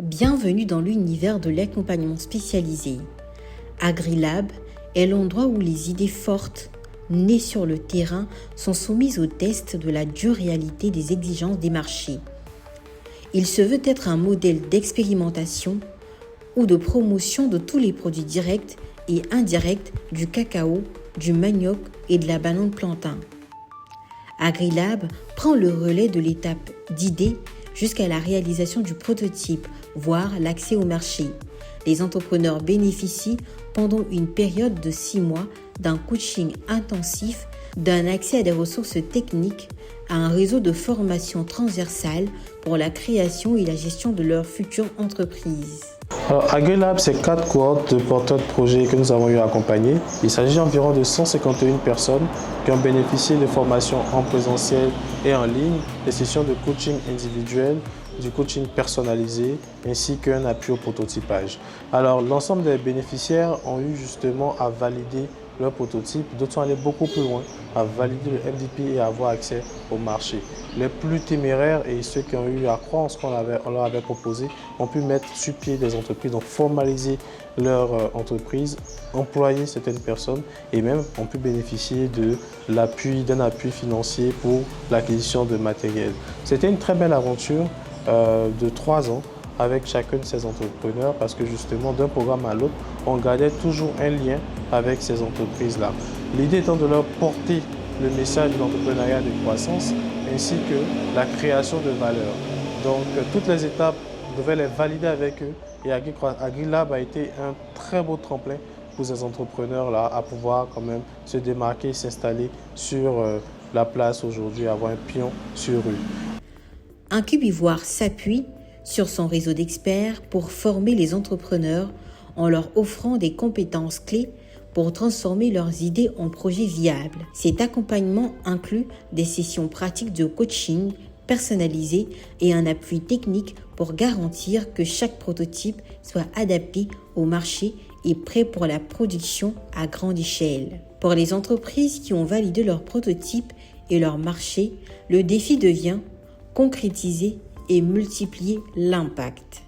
Bienvenue dans l'univers de l'accompagnement spécialisé. AgriLab est l'endroit où les idées fortes, nées sur le terrain, sont soumises au test de la dure réalité des exigences des marchés. Il se veut être un modèle d'expérimentation ou de promotion de tous les produits directs et indirects du cacao, du manioc et de la banane plantain. AgriLab prend le relais de l'étape d'idée jusqu'à la réalisation du prototype, voire l'accès au marché. Les entrepreneurs bénéficient pendant une période de 6 mois d'un coaching intensif, d'un accès à des ressources techniques, à un réseau de formation transversale pour la création et la gestion de leur future entreprise. Alors, AgriLab, c'est 4 cohortes de porteurs de projets que nous avons eu à accompagner. Il s'agit environ de 151 personnes qui ont bénéficié de formations en présentiel et en ligne, des sessions de coaching individuel, du coaching personnalisé ainsi qu'un appui au prototypage. Alors, l'ensemble des bénéficiaires ont eu justement à valider leur prototype, d'autres sont allés beaucoup plus loin, à valider le MVP et à avoir accès au marché. Les plus téméraires et ceux qui ont eu à croire en ce qu'on leur avait proposé ont pu mettre sur pied des entreprises, donc formaliser leur entreprise, employer certaines personnes et même ont pu bénéficier d'un appui financier pour l'acquisition de matériel. C'était une très belle aventure de 3 ans avec chacun de ces entrepreneurs parce que justement d'un programme à l'autre, on gardait toujours un lien avec ces entreprises-là. L'idée étant de leur porter le message de l'entrepreneuriat de croissance ainsi que la création de valeur. Donc toutes les étapes, on devait les valider avec eux et AgriLab a été un très beau tremplin pour ces entrepreneurs-là à pouvoir quand même se démarquer, s'installer sur la place aujourd'hui, avoir un pion sur rue. Incubivoire s'appuie sur son réseau d'experts pour former les entrepreneurs en leur offrant des compétences clés pour transformer leurs idées en projets viables. Cet accompagnement inclut des sessions pratiques de coaching personnalisées et un appui technique pour garantir que chaque prototype soit adapté au marché et prêt pour la production à grande échelle. Pour les entreprises qui ont validé leur prototype et leur marché, le défi devient concrétiser et multiplier l'impact.